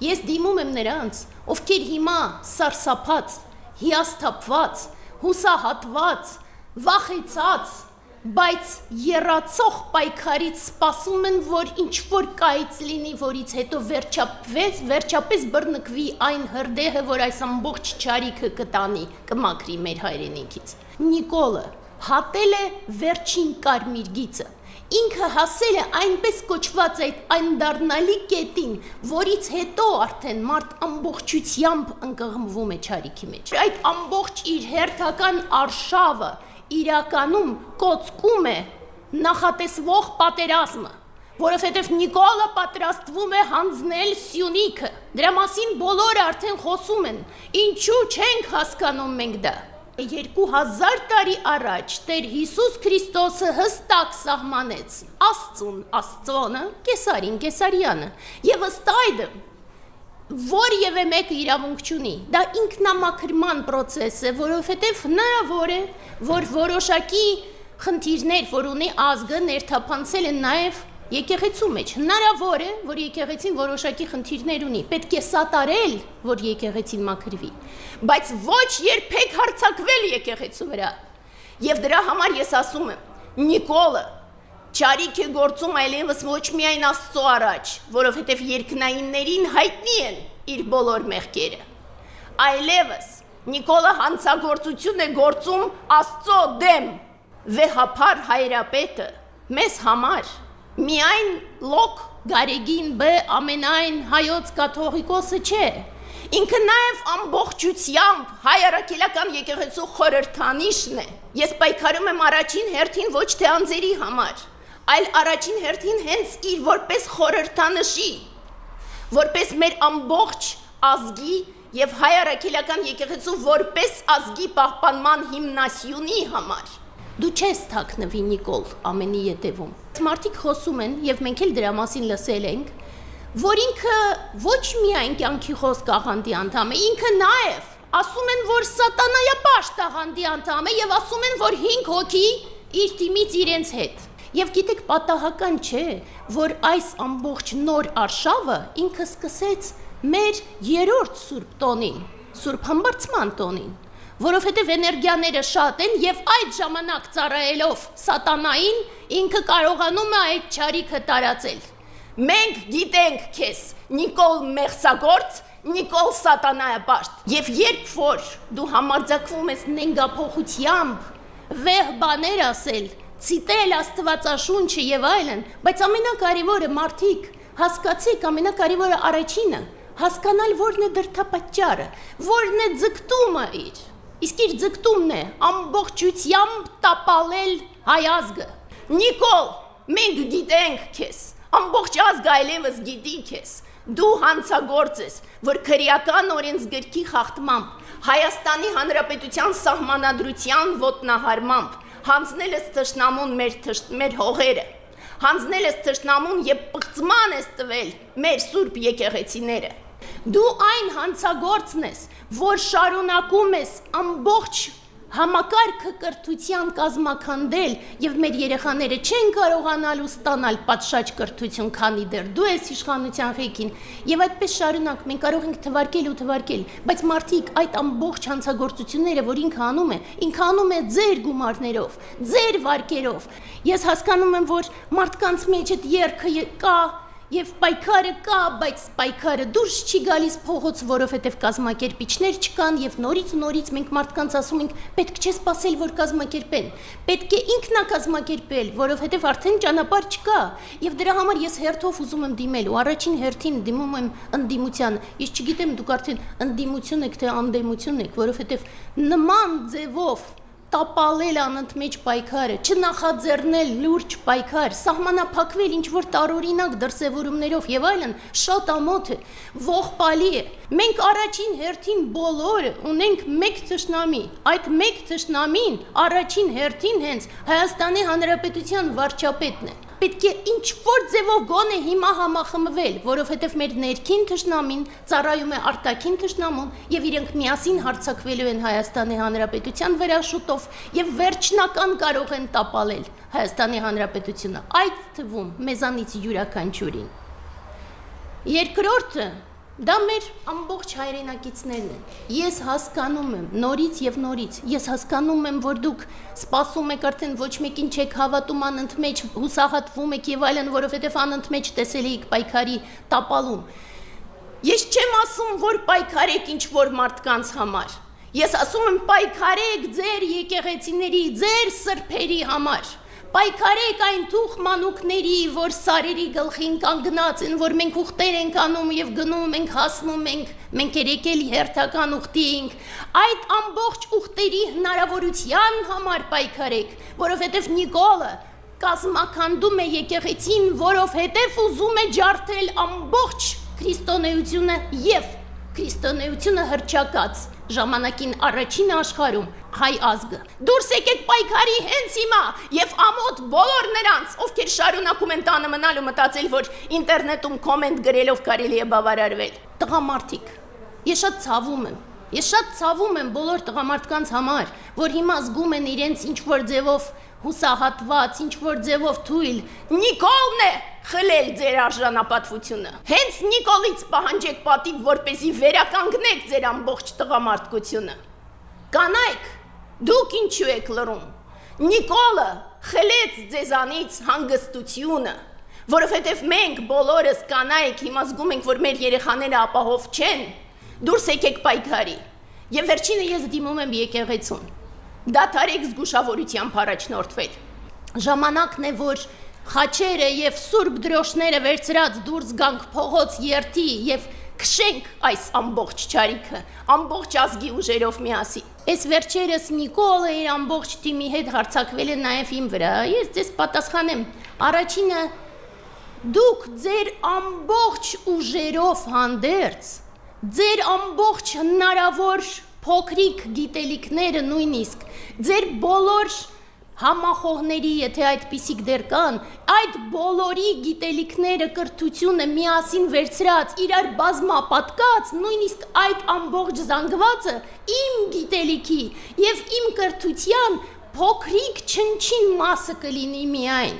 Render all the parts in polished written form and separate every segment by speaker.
Speaker 1: Ես դիմում եմ նրանց, ովքեր հիմա սարսափած, հիասթափված, հուսահատված, վախեցած, բայց եռացող պայքարից սպասում են, որ ինչ-որ կայից լինի, որից հետո վերջապես բռնկվի այն հրդեհը, որ այս ամբողջ չարիքը կտանի, կմաքրի մեր հայրենիքից։ Նիկոլը հատել է վերջին կարմիր գիծը, ինքը հասել է այնպես կոչված այն դառնալի կետին, որից հետո արդեն մարդ ամբողջությամբ ընկղմվում է չարիքի մեջ։ Այդ ամբողջ իր հերթական արշավը իրականում կոծկում է նախատեսվող պատերազմը, որովհետև Նիկոլը պատրաստվում է հանձնել Սյունիքը։ Դրա մասին բոլորը արդեն խոսում են, ինչու չենք հասկանում մենք դա։ 2000 տարի առաջ Տեր Հիսուս Քրիստոսը հստակ սահմանեց Աստծուն Աստծոնը, Կեսարին Կեսարյանը, եւ ըստ այդմ որևէ մեկը իրավունք չունի։ Դա ինքնամաքրման process է, որովհետև հնարավոր է, որ որոշակի խնդիրներ, որ ունի ազգը, ներթափանցել են նաև եկեղեցու մեջ։ Հնարավոր է, որ եկեղեցին որոշակի խնդիրներ ունի, պետք է սատարել, որ եկեղեցին մաքրվի, բայց ոչ երբեք հարձակվել եկեղեցու վրա։ Եվ դրա համար ես ասում եմ, Նիկոլը չարիք է գործում այլևս ոչ միայն Աստծո առաջ, որովհետև երկնայիններին հայտնի են իր բոլոր մեղքերը, այլևս Նիկոլը հանցագործություն է գործում Աստծո դեմ։ Վեհափար հայրապետը մեզ համար միայն լոկ Գարեգին Բ ամենայն հայոց կաթողիկոսը չէ, ինքը նաև ամբողջությամբ հայ առաքելական եկեղեցու խորհրդանիշն է։ Ես պայքարում եմ առաջին հերթին ոչ թե անձերի համար, այլ առաջին հերթին հենց իր որպես խորհրդանշի, որպես մեր ամբողջ ազգի եւ հայ առաքելական եկեղեցու որպես ազգի պահպանման հիմնասյունի համար։ Դու չես թաքնվի Նիկոլ ամենի ետևում։ Մարդիկ խոսում են եւ մենք էլ դրա մասին լսել ենք, որ ինքը ոչ միայն կյանքի խոսք աղանդի անդամ է, ինքը նաեւ ասում են, որ սատանայապաշտ աղանդի անդամ է եւ ասում են, որ 5 հոգի իր թիմից իրենց հետ։ Եվ գիտեք, պատահական չէ, որ այս ամբողջ նոր արշավը ինքը սկսեց մեր երրորդ Սուրբ տոնին, Սուրբ Համբարձման տոնին, որովհետև էներգիաները շատ են եւ այդ ժամանակ ծառայելով սատանային ինքը կարողանում է այդ չարիքը տարածել։ Մենք գիտենք քեզ, Նիկոլ մեղսագործ, Նիկոլ սատանայապաշտ, եւ երբ որ դու համարձակվում ես նենգափոխությամբ վեհ բաներ ասել, ցիտել Աստվածաշունչը եւ այլն, բայց ամենակարևորը մարդիկ հասկացեք, ամենակարևորը առաջինը հասկանալ որն է դրդապատճառը, որն է ձգտումը իր։ Իսկ իր ձգտումն է ամբողջությամբ տապալել հայ ազգը։ Նիկոլ, մենք գիտենք քեզ, ամբողջ ազգը այլևս գիտի քեզ, դու հանցագործ ես, որ քրեական օրենսգրքի խախտմամբ, Հայաստանի Հանրապետության սահմանադրության ոտնահարմամբ հանձնել ես թշնամուն մեր հողերը, հանձնել ես թշնամուն եւ պղծման ես տվել մեր սուրբ եկեղեցիները։ Դու այն հանցագործն ես, որ շարունակում ես ամբողջ համակարգը կրթության կազմաքանդել եւ մեր երեխաները չեն կարողանալու ստանալ պատշաճ կրթություն, քանի դեռ դու ես իշխանության ղեկին եւ այդպես շարունակ մենք կարող ենք թվարկել, բայց մարդիկ այդ ամբողջ հանցագործությունները, որ ինքը անում է ձեր գումարներով, ձեր վարկերով։ Ես հասկանում եմ, որ մարդկանց մեջ այդ երգը կա եւ պայքարը կա, բայց պայքարը դուրս չի գալիս փողոց, որովհետեւ կազմակերպիչներ չկան եւ նորից մենք մարդկանց ասում ենք, պետք չէ սпасել, որ կազմակերպեն, պետք է ինքնակազմակերպել, որովհետեւ արդեն ճանապարհ չկա եւ դրա համար ես հերթով ուզում եմ դիմել ու առաջին հերթին դիմում եմ ընդդիմության։ Ես չգիտեմ դուք արդեն ընդդիմություն եք թե անդեմություն եք, որովհետեւ նման ձևով տապալել անընդմեջ պայքարը, չնախաձեռնել լուրջ պայքար, սահմանափակվել ինչ-որ տարօրինակ դրսևորումներով եւ այլն, շատ ամոթ է, ողբալի է։ Մենք առաջին հերթին բոլորը ունենք մեկ թշնամի, այդ մեկ թշնամին առաջին հերթին հենց Հայաստանի Հանրապետության վարչապետն է։ Պետք է ինչ-որ ձևով գոնե հիմա համախմբվել, որովհետև մեր ներքին թշնամին ծառայում է արտաքին թշնամուն եւ իրենք միասին հարձակվելու են Հայաստանի Հանրապետության վրա շուտով եւ վերջնական կարող են տապալել Հայաստանի Հանրապետությունը, այդ թվում մեզանից յուրաքանչյուրին։ Երկրորդը, Դա մեր ամբողջ հայրենակիցներն են։ Ես հասկանում եմ նորից եւ նորից, ես հասկանում եմ, որ դուք սպասում եք արդեն ոչ մեկին չեք հավատում, անընդմեջ հուսահատվում եք եւ այլն, որովհետեւ անընդմեջ տեսել եք պայքարի տապալում։ Ես չեմ ասում, որ պայքարեք ինչ որ մարդկանց համար։ Ես ասում եմ պայքարեք ձեր եկեղեցիների, ձեր սրբերի համար։ Պայքարեք այն թուխ մանուկների, որ սարերի գլխին կանգնած են, որ մենք ուխտեր ենք անում եւ գնում ենք, հասնում ենք, մենք եկել հերթական ուխտի ենք, այդ ամբողջ ուխտերի հնարավորության համար պայքարեք, որովհետեւ Նիկոլը կազմակերպում է եկեղեցին, որովհետեւ ուզում է ջարդել ամբողջ քրիստոնեությունը եւ քրիստոնեությունը հրճակած ժամանակին առաջին աշխարհում հայ ազգը դուրս եկեք պայքարի հենց հիմա եւ ամոթ բոլոր նրանց ովքեր շարունակում են տանը մնալ ու մտածել որ ինտերնետում կոմենտ գրելով կարելի է բավարարվել տղամարդիկ ես շատ ցավում եմ բոլոր տղամարդկանց համար որ հիմա զգում են իրենց ինչ որ ձևով հուսահատված ինչ որ ձևով թույլ Նիկոլն է խլել ձեր արժանապատվությունը հենց Նիկոլից պահանջեք պատիվ որպեսզի վերականգնեք ձեր ամբողջ տղամարդկությունը կանայք դուք ինչու եք լռում Նիկոլը խլեց ձեզանից հանգստությունը որովհետև մենք բոլորս կանայք հիմա զգում ենք որ մեր երեխաները ապահով չեն դուրս եկեք պայքարի եւ վերջինը ես դիմում եմ եկեղեցուն դադարեք զգուշավորությամբ առաջնորդվել ժամանակն է որ խաչերը եւ սուրբ դրոշները վերցրած դուրս գանք փողոց երթի եւ քշենք այս ամբողջ ճարիքը ամբողջ ազգի ուժերով միասին Այս վերջերս Նիկոլը իր ամբողջ թիմի հետ հարձակվել է նաեւ իմ վրա ես ձեզ պատասխանեմ առաջինը դուք ձեր ամբողջ ուժերով հանդերձ ձեր ամբողջ հնարավոր փոքրիկ գիտելիքները նույնիսկ ձեր բոլոր համախոհների, եթե այդպիսիք դեռ կան, այդ բոլորի գիտելիքները, կրթությունը միասին վերցրած, իրար բազմապատկած, նույնիսկ այդ ամբողջ զանգվածը իմ գիտելիքի եւ իմ կրթության փոքրիկ չնչին մասը կլինի միայն։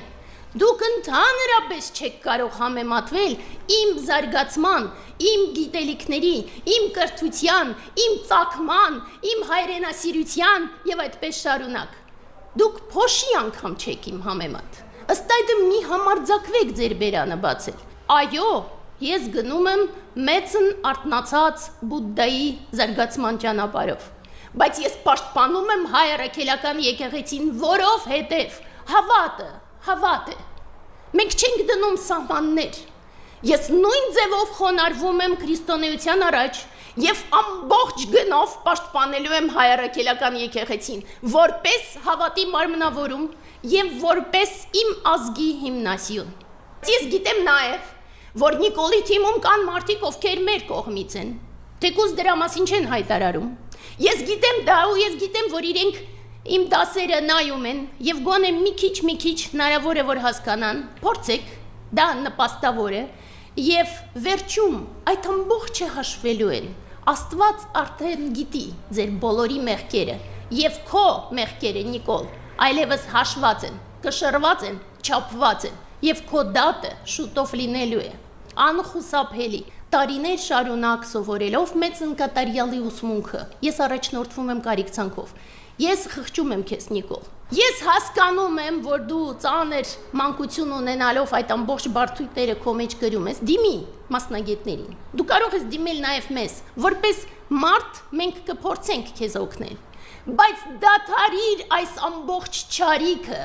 Speaker 1: Դուք ընդհանրապես չեք կարող համեմատվել իմ զարգացման, իմ գիտելիքների, իմ կրթության, իմ ծագման, իմ հայրենասիրության եւ այդպես շարունակ։ Դուք փոշի անգամ չեք իմ համեմատ։ Ըստ այդմ մի համարձակվեք ձեր բերանը բացել։ Այո, ես գնում եմ մեծն արթնացած Բուդդայի զարգացման ճանապարհով։ Բայց ես պաշտպանում եմ հայ առաքելական եկեղեցին, որովհետև հավատ է։ Մենք չենք դնում սահմաններ։ Ես նույն ձևով խոնարհվում եմ քրիստոնեության առաջ Եվ ամբողջ գնով պաշտպանելու եմ հայ առաքելական եկեղեցին, որպես հավատի մարմնավորում եւ որպես իմ ազգի հիմնասյուն։ Ես գիտեմ նաեւ, որ Նիկոլի թիմում կան մարդիկ, ովքեր մեր կողմից են, թեկուզ դրա մասին չեն հայտարարում։ Ես գիտեմ դա ու ես գիտեմ, որ իրենք իմ դասերը նայում են եւ գոնե մի քիչ հնարավոր է որ հասկանան, փորձեք, դա նպաստավոր է եւ վերջում այդ ամբողջը հաշվելու են։ Աստված արդեն գիտի ձեր բոլորի մեղքերը եւ քո մեղքերը Նիկոլ այլևս հաշված են, կշռված են, չափված են եւ քո դատը շուտով լինելու է անխուսափելի տարիներ շարունակ սովորելով մեծ ընկատարյալի ուսմունքը ես առաջնորդվում եմ կարիքցանքով ես խղճում եմ քեզ Նիկոլ Ես հասկանում եմ, որ դու ծանր մանկություն ունենալով այդ ամբողջ բարդույթները քո մեջ կրում ես, դիմի մասնագետներին։ Դու կարող ես դիմել նաև մեզ, որպես մարդ մենք կփորձենք քեզ օգնել։ Բայց դադարիր այս ամբողջ ճարիքը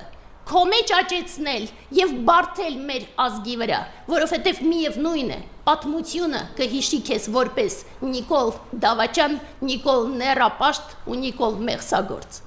Speaker 1: քո մեջ աճեցնել եւ բարթել մեր ազգի վրա, որովհետեւ միևնույն է, պատմությունը կհիշի քեզ որպես Նիկոլ Դավաճան, Նիկոլ Նեռապաշտ ու Նիկոլ Մեղսագործ։